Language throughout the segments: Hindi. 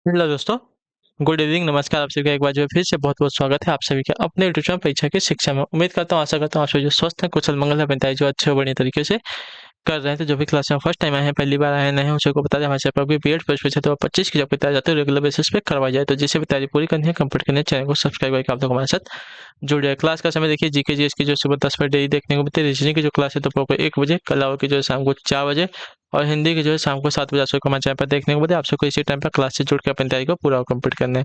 हेलो दोस्तों। गुड इवनिंग, नमस्कार। आप सभी का एक बार जो है फिर से बहुत बहुत स्वागत है आप सभी का अपने यूट्यूब चैनल परीक्षा की शिक्षा में। उम्मीद करता हूँ, आशा करता हूँ आप सभी जो स्वस्थ हैं, कुशल मंगल है, बताइए जो अच्छे और बढ़िया तरीके से कर रहे हैं। तो जो भी क्लास में फर्स्ट टाइम आए हैं, पहली बार आए हैं, नए हैं, उसे को बता दें हमारे चैनल पर बीएड पोस्ट तो 25 की जॉब की तैयारी जाते हैं, रेगुलर बेसिस पे करवाई जाए। तो जिसे भी तैयारी पूरी करनी है, कंप्लीट करनी है, चैनल को सब्सक्राइब करके आप लोग हमारे साथ जुड़ जाए। क्लास का समय देखिए, जीके जीएस की जो सुबह 10 बजे डेली देखने को मिलती है। रीजनिंग की जो क्लास है तो प्रॉपर 1 बजे, कला की जो है शाम को 4 बजे, और हिंदी की जो है शाम को 7 बजे आप सबको हमारे चैनल पर देखने को मिलती है। आप सबको इसी टाइम पर क्लास से जुड़ के अपनी तैयारी को पूरा कंप्लीट करना है।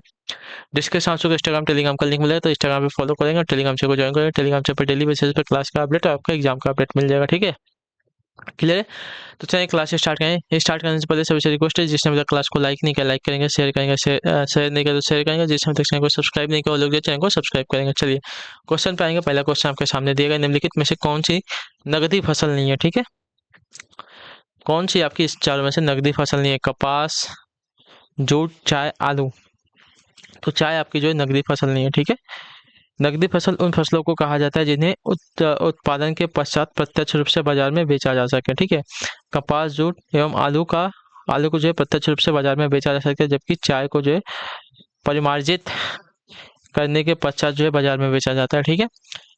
डिस्क्रिप्शन में इंस्टाग्राम टेलीग्राम का लिंक मिलेगा, तो इंस्टाग्राम पे फॉलो करेंगे और टेलीग्राम से को ज्वाइन करेंगे। टेलीग्राम से पर डेली बेसिस पे क्लास का अपडेट और आपका एग्जाम का अपडेट मिल जाएगा। ठीक है, क्लियर है? तो चलिए क्लास स्टार्ट करें। ये स्टार्ट करने से पहले सभी से रिक्वेस्ट है, जिसने अभी तक क्लास को लाइक नहीं किया लाइक करेंगे, शेयर करेंगे, शेयर नहीं किया तो शेयर करेंगे, जिसने अभी तक चैनल को सब्सक्राइब नहीं किया वो लोग जो चैनल को सब्सक्राइब करेंगे। चलिए क्वेश्चन पे आएंगे। पहला क्वेश्चन आपके सामने दिया गया, निम्नलिखित में से कौन सी नगदी फसल नहीं है? ठीक है, कौन सी आपकी इस चारों में से नगदी फसल नहीं है? कपास, जूट, चाय, आलू। तो चाय आपकी जो है नगदी फसल नहीं है। ठीक है, नकदी फसल उन फसलों को कहा जाता है जिन्हें उत्पादन के पश्चात प्रत्यक्ष रूप से बाजार में बेचा जा सके। ठीक है, कपास, जूट एवं आलू को जो है प्रत्यक्ष रूप से बाजार में बेचा जा सकता है, जबकि चाय को जो है परिमार्जित करने के पश्चात जो है बाजार में बेचा जाता है। ठीक है,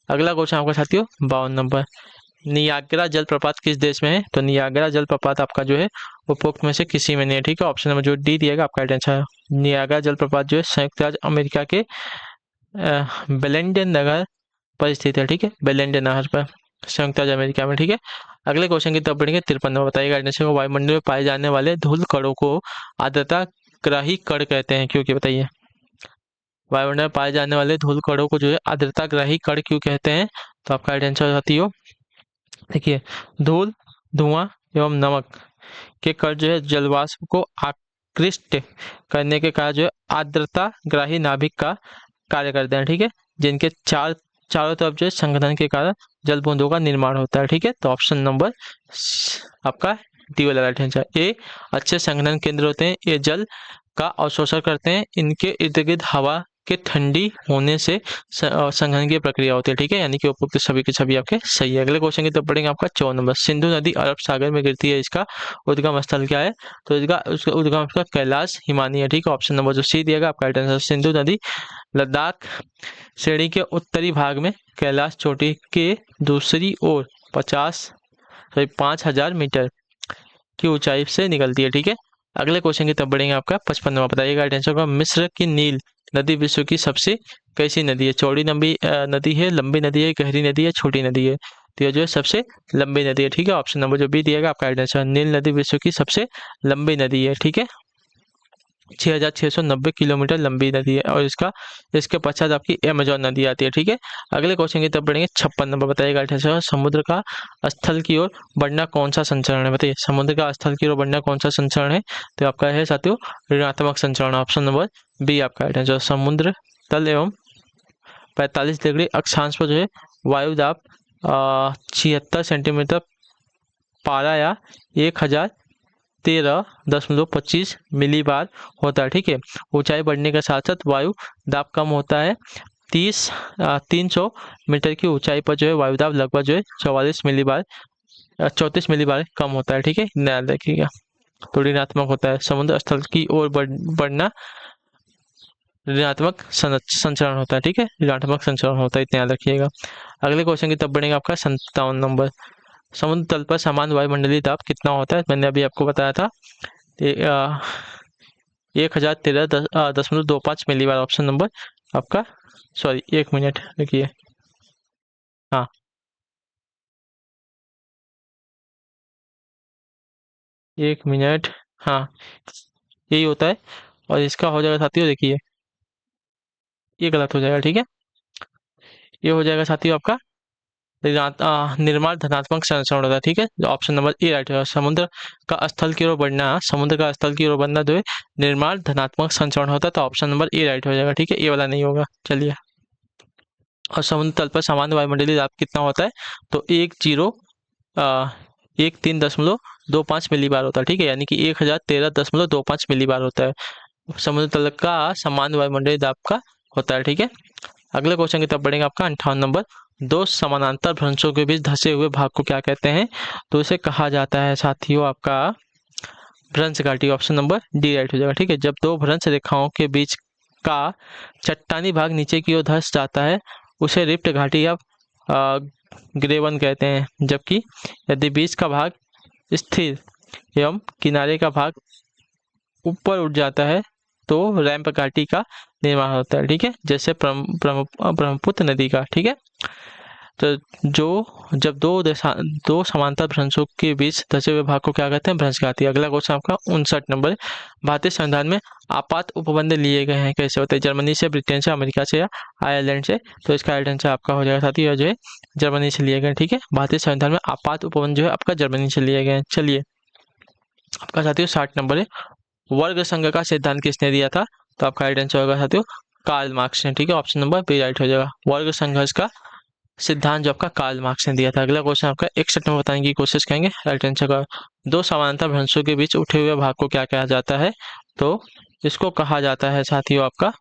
अगला क्वेश्चन आपका साथियों 52 नंबर। नियाग्रा जलप्रपात किस देश में है? तो नियाग्रा जलप्रपात आपका जो है उपरोक्त में से किसी में नहीं है। ठीक है, ऑप्शन नंबर जो डी दिएगा आपका राइट आंसर है। नियाग्रा जलप्रपात जो है संयुक्त राज्य अमेरिका के बेलेंडन नगर पर स्थित है। ठीक है, बेलेंडन नहर पर, संयुक्त राज्य अमेरिका में। ठीक है, अगले क्वेश्चन की तरफ बढ़ेंगे। 53 नंबर बताइएगा आंसर को। वायुमंडल में पाए जाने वाले धूल कणों को आर्द्रता ग्राही कण कहते हैं, क्योंकि बताइए वायुमंडल में पाए जाने वाले धूल कणों को जो है आर्द्रता ग्राही कण क्यों कहते हैं? तो आपका राइट आंसर साथी हो, देखिए, धूल, धुआं एवं नमक के कण जो है जलवाष्प को आकृष्ट करने के कारण जो है आर्द्रता ग्राही नाभिक का कार्य करते हैं। ठीक है, जिनके चारों तरफ जो है संघनन के कारण जल बूंदों का निर्माण होता है। ठीक है, तो ऑप्शन नंबर आपका डी वाला राइट आंसर। ये अच्छे संघनन केंद्र होते हैं, ये जल का अवशोषण करते हैं, इनके इर्द गिर्द हवा के ठंडी होने से संघनन की प्रक्रिया होती है। ठीक है, यानी कि उपयुक्त सभी के सभी आपके सही है। अगले क्वेश्चन की तरफ बढ़ेंगे आपका 54 नंबर। सिंधु नदी अरब सागर में गिरती है, इसका उद्गम स्थल क्या है? तो इसका उसका उद्गम स्थल कैलाश हिमानी है। ठीक है, ऑप्शन नंबर जो सी दिएगा आपका राइट आंसर। सिंधु नदी लद्दाख श्रेणी के उत्तरी भाग में कैलाश चोटी के दूसरी ओर 5,000 मीटर की ऊंचाई से निकलती है। ठीक है, अगले क्वेश्चन की तरफ बढ़ेंगे आपका 55 नंबर बताइएगा आंसर का। मिस्र की नील नदी विश्व की सबसे कैसी नदी है? चौड़ी नदी है, लंबी नदी है, गहरी नदी है, छोटी नदी है? तो ये जो है सबसे लंबी नदी है। ठीक है, ऑप्शन नंबर जो बी दिएगा आपका आंसर। नील नदी विश्व की सबसे लंबी नदी है। ठीक है, 6,690 किलोमीटर लंबी नदी है, और इसके पश्चात आपकी अमेजोन नदी आती है। ठीक है, अगले क्वेश्चन की तरफ बढ़ेंगे। 56 नंबर बताइएगा आंसर। समुद्र का स्थल की ओर बढ़ना कौन सा संचरण है? बताइए, समुद्र का स्थल की ओर बढ़ना कौन सा संचरण है? तो आपका है साथियों ऋणात्मक संचरण, ऑप्शन नंबर बी आपका आंसर। समुद्र तल एवं 45 डिग्री अक्षांश पर जो है वायु दाब 76 सेंटीमीटर पारा या 1,013.25 मिली बार होता है। ठीक है, ऊंचाई बढ़ने के साथ साथ वायु दाब कम होता है। 300 मीटर की ऊंचाई पर जो है वायु दाब लगभग जो है 34 मिली बार कम होता है। ठीक है, ध्यान रखिएगा। तो ऋणात्मक होता है, समुद्र स्थल की ओर बढ़ना ऋणात्मक संचरण होता है। ठीक है, ऋणात्मक संचरण होता है, इतना याद रखिएगा। अगले क्वेश्चन की तब बढ़ेगा आपका 57 नंबर। समुद्र तल पर सामान्य वायुमंडलीय दाब कितना होता है? मैंने अभी आपको बताया था, 1,013.25 मिली बार, ऑप्शन नंबर आपका, सॉरी 1 मिनट देखिए, हाँ 1 मिनट, हाँ यही होता है। और इसका हो जाएगा साथियों, देखिए ये गलत हो जाएगा। ठीक है, ये हो जाएगा साथियों आपका निर्माण धनात्मक संचरण होता है। ठीक है, ऑप्शन नंबर ए राइट है। समुद्र का स्थल की ओर बढ़ना जो है निर्माण धनात्मक संचरण होता है, तो ऑप्शन नंबर ए राइट हो जाएगा। ठीक है, ए वाला नहीं होगा। चलिए, और समुद्र तल पर सामान्य वायुमंडलीय दाब कितना होता है? तो 13.25 मिली बार होता है। ठीक है, यानी कि 1,013.25 मिली बार होता है, समुद्र तल का सामान्य वायुमंडलीय दाब का होता है। ठीक है, अगले क्वेश्चन की तरफ बढ़ेंगे आपका 58 नंबर। दो समानांतर भ्रंशों के बीच धंसे हुए भाग को क्या कहते हैं? तो इसे कहा जाता है साथियों आपका भ्रंश घाटी, ऑप्शन नंबर डी राइट हो जाएगा। ठीक है, जब दो भ्रंश रेखाओं के बीच का चट्टानी भाग नीचे की ओर धंस जाता है उसे रिफ्ट घाटी या ग्रेवन कहते हैं। जबकि यदि बीच का भाग स्थिर एवं किनारे का भाग ऊपर उठ जाता है तो रैंप घाटी का निर्माण होता है। ठीक है, जैसे ब्रह्मपुत्र नदी का। ठीक है, तो जब दो समांतर भ्रंशों के बीच धसे हुए भाग को क्या कहते हैं? भ्रंश घाटी। अगला क्वेश्चन आपका 59 नंबर। भारतीय संविधान में आपात उपबंध लिए गए हैं, कैसे होते हैं? जर्मनी से, ब्रिटेन से, अमेरिका से या आयरलैंड से? तो इसका राइट आंसर आपका हो जाएगा साथी, यह जो है जर्मनी से लिए गए। ठीक है, भारतीय संविधान में आपात उपबंध जो है आपका जर्मनी से लिए गए। चलिए आपका साथियों 60 नंबर है। वर्ग संघ का सिद्धांत किसने दिया था? तो आपका राइट आंसर होगा साथियों कार्ल मार्क्स ने। ठीक है, ऑप्शन नंबर बी राइट हो जाएगा। वर्ग संघर्ष का सिद्धांत जो आपका कार्ल मार्क्स ने दिया था। अगला क्वेश्चन आपका 61 में बताने की कोशिश करेंगे। राइट आंसर का दो समानांतर भ्रंशों के बीच उठे हुए भाग को क्या कहा जाता है? तो इसको कहा जाता है साथियों आपका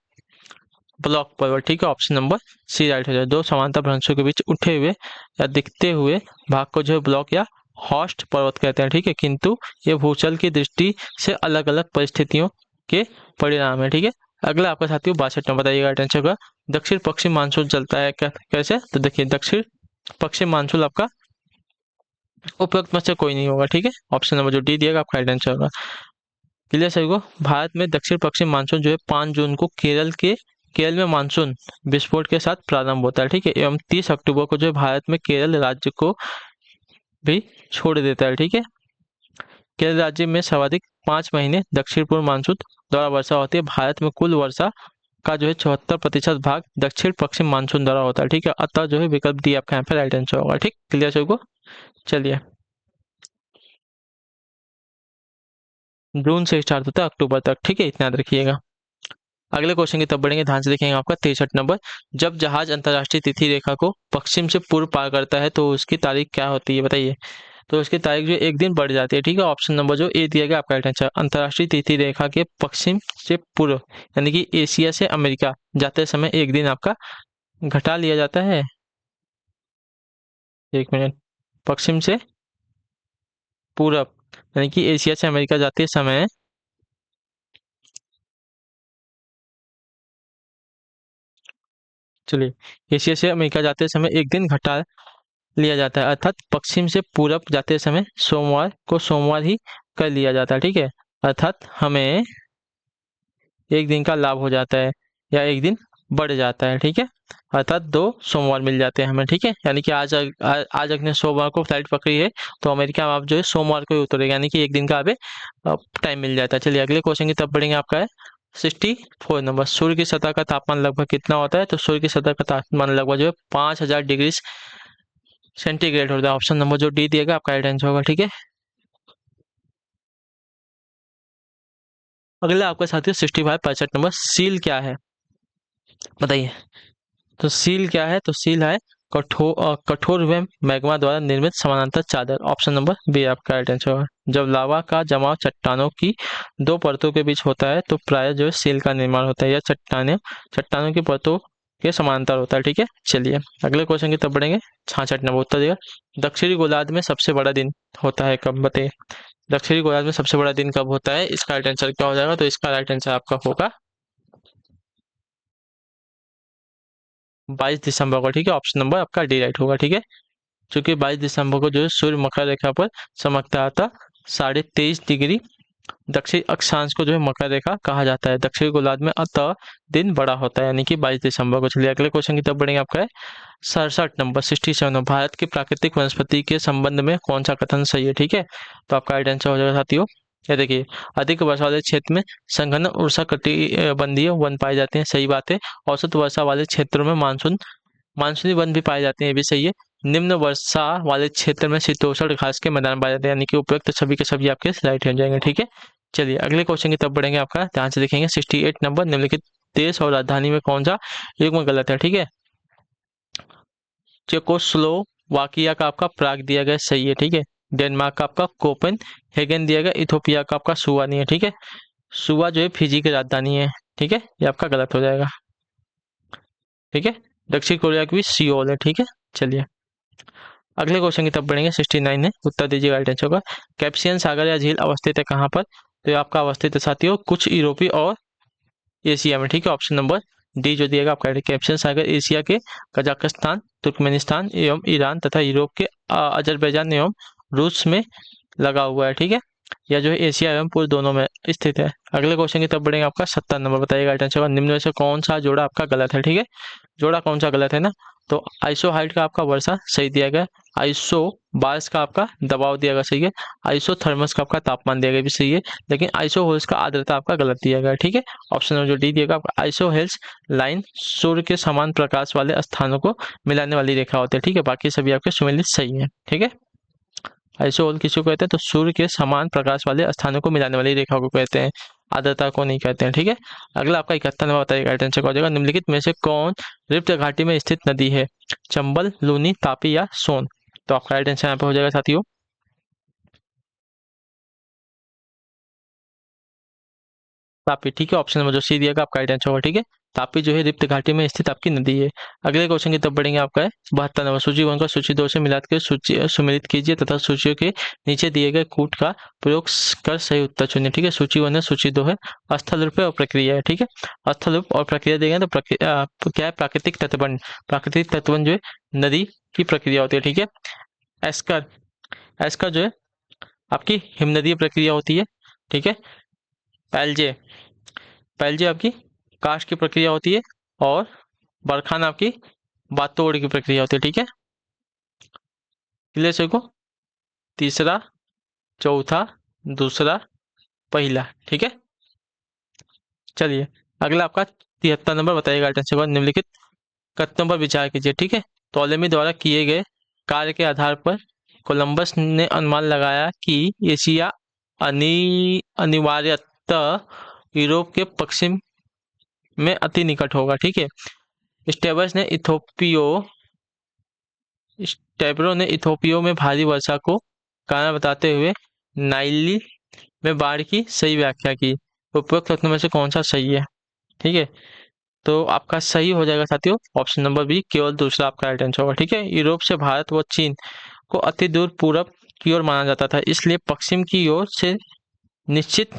ब्लॉक पर्वत। ठीक है, ऑप्शन नंबर सी राइट हो जाएगा। दो समांतर भ्रंशों के बीच उठे हुए या दिखते हुए भाग को जो है ब्लॉक या हॉस्ट पर्वत कहते हैं। ठीक है, किंतु ये भूचल की दृष्टि से अलग अलग परिस्थितियों के परिणाम है। ठीक है, अगला आपका साथियों 62 में बताइएगा। राइट आंसर का दक्षिण पश्चिम मानसून चलता है कैसे? तो देखिए दक्षिण पश्चिम मानसून आपका उपयुक्त में से कोई नहीं होगा। ठीक है, ऑप्शन नंबर जो डी दिएगा आपका राइट आंसर होगा। क्लियर सभी को? भारत में दक्षिण पश्चिम मानसून जो है 5 जून को केरल में मानसून विस्फोट के साथ प्रारंभ होता है। ठीक है, एवं 30 अक्टूबर को जो है भारत में केरल राज्य को भी छोड़ देता है। ठीक है, केरल राज्य में सर्वाधिक 5 महीने दक्षिण पूर्व मानसून द्वारा वर्षा होती है। भारत में कुल वर्षा का जो है 74% भाग दक्षिण पश्चिम मानसून द्वारा होता है। ठीक है, अतः जो है विकल्प डी आपका यहाँ पे राइट आंसर होगा। ठीक, क्लियर सभी को? चलिए जून से स्टार्ट होता है अक्टूबर तक। ठीक है, इतना याद रखिएगा। अगले क्वेश्चन की तरफ बढ़ेंगे, ध्यान से देखेंगे। आपका 63 नंबर। जब जहाज अंतर्राष्ट्रीय तिथि रेखा को पश्चिम से पूर्व पार करता है तो उसकी तारीख क्या होती है? बताइए। तो उसकी तारीख जो एक दिन बढ़ जाती है। ठीक है, ऑप्शन नंबर जो ए दिया गया आपका राइट आंसर। अंतर्राष्ट्रीय तिथि रेखा के पश्चिम से पूर्व यानी कि एशिया से अमेरिका जाते समय एक दिन आपका घटा लिया जाता है। एक मिनट, पश्चिम से पूरब यानी कि एशिया से अमेरिका जाते समय चलिए एशिया से अमेरिका जाते समय एक दिन घटा लिया जाता है, अर्थात पश्चिम से पूरब जाते समय सोमवार को सोमवार ही कर लिया जाता है। ठीक है, अर्थात हमें एक दिन का लाभ हो जाता है या एक दिन बढ़ जाता है। ठीक है, अर्थात 2 सोमवार मिल जाते हैं हमें। ठीक है, यानी कि आज अपने सोमवार को फ्लाइट पकड़ी है तो अमेरिका में आप जो है सोमवार को ही उतरेगा, यानी कि एक दिन का अभी टाइम मिल जाता है। चलिए अगले क्वेश्चन की तरफ बढ़ेंगे। आपका है 64 नंबर। सूर्य की सतह का तापमान लगभग कितना होता है? तो सूर्य की सतह का तापमान लगभग जो है 5000 डिग्री सेंटीग्रेड होता है। ऑप्शन नंबर जो डी दिएगा आपका राइट आंसर होगा। ठीक है, अगला आपका साथियों 65 नंबर। सील क्या है? बताइए। तो सील क्या है? तो सील है कठोर हुए मैग्मा द्वारा निर्मित समानांतर चादर। ऑप्शन नंबर बी आपका राइट आंसर होगा। जब लावा का जमाव चट्टानों की दो परतों के बीच होता है तो प्राय जो है सील का निर्माण होता है या चट्टानों की परतों के समांतर होता है। ठीक है, चलिए अगले क्वेश्चन की तरफ बढ़ेंगे। 66 नंबर उत्तर दिया। दक्षिणी गोलार्ध में सबसे बड़ा दिन होता है कब? बताइए। दक्षिणी गोलार्ध में सबसे बड़ा दिन कब होता है? इसका राइट आंसर क्या हो जाएगा? तो इसका राइट आंसर आपका होगा 22 दिसंबर को। ठीक है, ऑप्शन नंबर आपका डी राइट होगा। ठीक है, क्योंकि 22 दिसंबर को जो है सूर्य मकर रेखा पर चमकता था 23.5 डिग्री दक्षिण अक्षांश को जो है मकर रेखा कहा जाता है। दक्षिणी गोलार्ध में अतः दिन बड़ा होता है यानी कि 22 दिसंबर को। चलिए अगले क्वेश्चन की तरफ बढ़ेंगे। आपका है 67 नंबर 67। भारत की प्राकृतिक वनस्पति के संबंध में कौन सा कथन सही है? ठीक है, तो आपका राइट आंसर हो जाएगा साथियों। ये देखिए, अधिक वर्षा वाले क्षेत्र में संघन उष्णकटिबंधीय वन पाए जाते हैं। सही बात है। औसत वर्षा वाले क्षेत्रों में मानसूनी वन भी पाए जाते हैं, ये भी सही है। निम्न वर्षा वाले क्षेत्र में शीतोष्ण घास के मैदान पाए जाते हैं, यानी कि उपयुक्त सभी के सभी आपके राइट हो जाएंगे। ठीक है, चलिए अगले क्वेश्चन की तरफ बढ़ेंगे। आपका ध्यान से देखेंगे। 68 नंबर। निम्नलिखित देश और राजधानी में कौन सा युग्म गलत है? ठीक है, चेकोस्लोवाकिया का आपका प्राग दिया गया सही है। ठीक है, डेनमार्क का आपका कोपेन हेगन दिया गया। इथोपिया का आपका सुवा नहीं है। ठीक है, सुवा जो है फिजी की राजधानी है। ठीक है, ये आपका गलत हो जाएगा। ठीक है, दक्षिण कोरिया की भी सियोल है। ठीक है, चलिए अगले क्वेश्चन की तरफ बढ़ेंगे। 69 है, उत्तर दीजिएगा राइट आंसर का। कैप्सियन सागर या झील अवस्थित है कहाँ पर? तो ये आपका अवस्थित है साथियों कुछ यूरोपीय और एशिया में, ठीक है। ऑप्शन नंबर डी जो दिएगा आपका कैप्सियन सागर एशिया के कजाकिस्तान, तुर्कमेनिस्तान एवं ईरान तथा यूरोप के अजरबैजान एवं रूस में लगा हुआ है, ठीक है। या जो है एशिया एवं पूर्व दोनों में स्थित है। अगले क्वेश्चन की तरफ बढ़ेंगे। आपका 70 नंबर बताइएगा राइट आंसर का। निम्न में से कौन सा जोड़ा आपका गलत है, ठीक है। जोड़ा कौन सा गलत है ना, तो आइसो हाइट का आपका वर्षा सही दिया गया, आइसो बार्स का आपका दबाव दिया गया सही है, आइसो थर्मस का आपका तापमान दिया गया भी सही है, लेकिन आइसो होल्स का आर्द्रता आपका गलत दिया गया, ठीक है। ऑप्शन नंबर जो डी दिएगा आपका आइसो हेल्स लाइन सूर्य के समान प्रकाश वाले स्थानों को मिलाने वाली रेखा होती है, ठीक है। बाकी सभी आपके सुमेलित सही है, ठीक है। आइसोल किसको कहते हैं, तो सूर्य के समान प्रकाश वाले स्थानों को मिलाने वाली रेखा को कहते हैं, आर्द्रता को नहीं कहते हैं, ठीक है। अगला आपका 71 नंबर बताइएगा राइट आंसर हो जाएगा। निम्नलिखित में से कौन रिफ्ट घाटी में स्थित नदी है? चंबल, लूनी, तापी या सोन? तो आपका राइट आंसर यहाँ पे हो जाएगा साथियों तापी, ठीक है। ऑप्शन नंबर जो सी दिएगा आपका राइट आंसर होगा, ठीक है। तापी जो है रिफ्ट घाटी में स्थित आपकी नदी है। अगले क्वेश्चन की तरफ बढ़ेंगे। आपका है 72 नंबर। सूची 1 को सूची 2 से मिलाकर सूची सुमेलित कीजिए तथा सूचियों के नीचे दिए गए कूट का प्रयोग कर सही उत्तर चुनिए, ठीक है। सूची 1 है, सूची 2 है, स्थल रूप है और प्रक्रिया है, ठीक है। स्थल रूप और प्रक्रिया देंगे तो क्या है, प्राकृतिक तटबंध। प्राकृतिक तटबंध जो है नदी की प्रक्रिया होती है, ठीक है। एस्कर एस्कर जो है आपकी हिमनदीय प्रक्रिया होती है, ठीक है। पैलजे पैलजे आपकी कास्ट की प्रक्रिया होती है और बरखान आपकी बातोड़ की प्रक्रिया होती है, ठीक है। क्लियर को तीसरा, चौथा, दूसरा, पहला, ठीक है। चलिए अगला आपका 73 नंबर बताइएगा आंसर को। निम्नलिखित कथनों पर विचार कीजिए, ठीक है। टॉलेमी द्वारा किए गए कार्य के आधार पर कोलंबस ने अनुमान लगाया कि एशिया अनिवार्यतः यूरोप के पश्चिम में अति निकट होगा, ठीक है। स्टेबस ने स्टेब्रो ने इथोपियो में भारी वर्षा को कारण बताते हुए नाइली में बाढ़ की सही व्याख्या की। उपरोक्त कथनों में से कौन सा सही है, ठीक है। तो आपका सही हो जाएगा साथियों ऑप्शन नंबर बी, केवल दूसरा आपका राइट आंसर होगा, ठीक है। यूरोप से भारत व चीन को अति दूर पूरब की ओर माना जाता था, इसलिए पश्चिम की ओर से निश्चित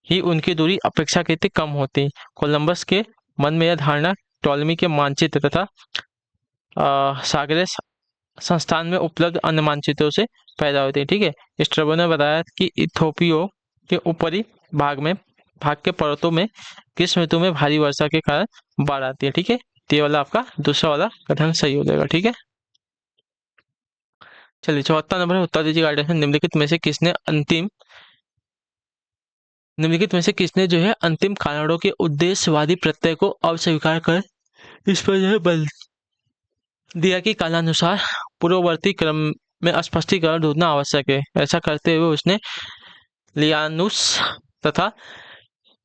ही उनकी दूरी अपेक्षाकृत कम होती। कोलंबस के मन में यह धारणा टॉलमी के मानचित्र तथा सागरे संस्थान में उपलब्ध अन्य मानचित्रों से पैदा होती है, ठीक है। स्ट्रैबो ने बताया कि इथोपियो के ऊपरी भाग के पर्वतों में ग्रीष्म ऋतु में भारी वर्षा के कारण बाढ़ आती है, ठीक है। तो ये वाला आपका दूसरा वाला कथन सही हो जाएगा, ठीक है। चलिए 74 नंबर उत्तर दीजिएगा राइट आंसर। निम्नलिखित में से किसने जो है अंतिम कारणों के उद्देश्यवादी प्रत्यय को अस्वीकार कर इस पर जो है बल दिया कि कालानुसार पूर्ववर्ती क्रम में स्पष्टीकरण ढूंढना आवश्यक है। ऐसा करते हुए उसने लियानुस तथा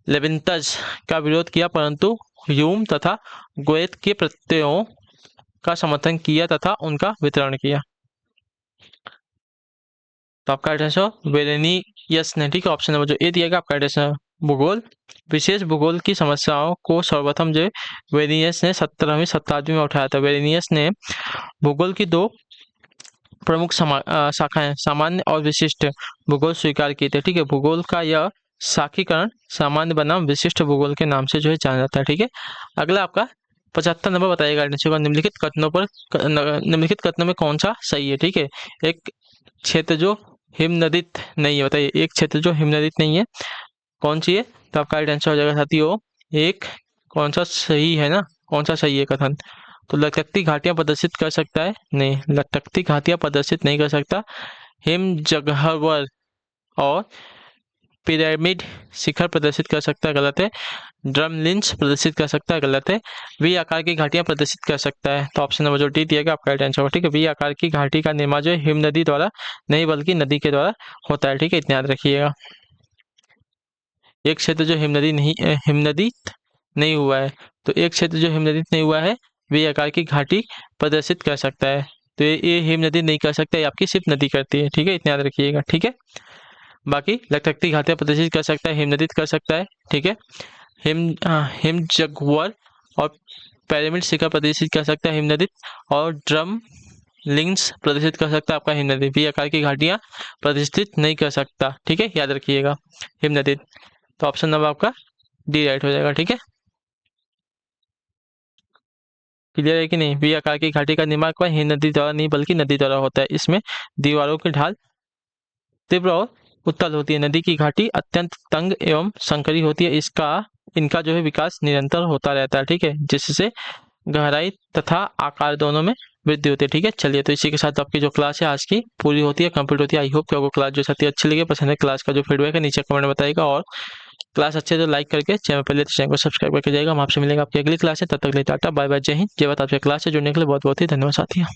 लेविंतज का विरोध किया, परंतु ह्यूम तथा गोएथ के प्रत्ययों का समर्थन किया तथा उनका वितरण किया। तो आपका आंसर वेरेनियस ने, ठीक है। ऑप्शन नंबर जो ए दिया गया आपका आंसर भूगोल विशेष भूगोल की समस्याओं को सर्वप्रथम जो वेरेनियस ने 17वीं शताब्दी में उठाया था। वेरेनियस ने भूगोल की दो प्रमुख शाखाएं सामान्य और विशिष्ट भूगोल स्वीकार किए थे, ठीक है। भूगोल का यह शाखीकरण सामान्य बनाम विशिष्ट भूगोल के नाम से जो है जाना जाता है, ठीक है। अगला आपका 75 नंबर बताइएगा निम्नलिखित कथनों में कौन सा सही है, ठीक है। एक क्षेत्र जो हिमनदित नहीं है, बताइए एक क्षेत्र जो हिमनदित नहीं है कौन सी है? तो आपका राइट आंसर हो जाएगा साथियों एक, कौन सा सही है ना, कौन सा सही है कथन? तो लटकती घाटियां प्रदर्शित कर सकता है? नहीं, लटकती घाटियां प्रदर्शित नहीं कर सकता। हिम जगहवर और पिरामिड शिखर प्रदर्शित कर सकता है, गलत है। ड्रमलिंस प्रदर्शित कर सकता है, गलत है। वी आकार की घाटियां प्रदर्शित कर सकता है, तो ऑप्शन नंबर जो डी दिया गया आपका राइट आंसर होगा, ठीक है। वी आकार की घाटी का निर्माण जो है हिम नदी द्वारा नहीं बल्कि नदी के द्वारा होता है, ठीक है। इतना याद रखिएगा। एक क्षेत्र जो हिमनदित नहीं हुआ है, तो एक क्षेत्र जो हिमनदित नहीं हुआ है वी आकार की घाटी प्रदर्शित कर सकता है, तो ये हिमनदी नहीं कर सकता, ये आपकी सिर्फ नदी करती है, ठीक है। इतना याद रखिएगा, ठीक है। बाकी लटकती घाटियां प्रदर्शित कर सकता है, हिमनदित कर सकता है, ठीक है। हिम जगुअर और पिरामिड शिखर प्रदर्शित कर सकता है हिमनदित, और ड्रम लिंक्स प्रदर्शित कर सकता है आपका हिमनदी। वी आकार की घाटियां प्रदर्शित नहीं कर सकता। ठीक है, याद रखिएगा हिमनदी। तो ऑप्शन नंबर आपका डी राइट हो जाएगा। ठीक है, क्लियर है कि नहीं। वी आकार की घाटी का निर्माण का हिमनदी द्वारा नहीं बल्कि नदी द्वारा होता है। इसमें दीवारों की ढाल तीव्र और उत्तल होती है। नदी की घाटी अत्यंत तंग एवं संकरी होती है। इनका जो है विकास निरंतर होता रहता है। ठीक है, जिससे गहराई तथा आकार दोनों में वृद्धि होती है। ठीक है, चलिए तो इसी के साथ आपकी जो क्लास है आज की पूरी होती है, कंप्लीट होती है। आई होप कि आपको क्लास जो साथी अच्छी लगी, पसंद है। क्लास का जो फीडबैक है नीचे कमेंट में बताइएगा, और क्लास अच्छे तो लाइक करके चैनल पहले चैनल को सब्सक्राइब करके जाएगा। हम आपसे मिलेंगे आपकी अगली क्लास है। तब तक के लिए टाटा बाय बाय, जय हिंद, जय भारत। आपसे क्लास से जुड़ने के लिए बहुत बहुत ही धन्यवाद साथियों।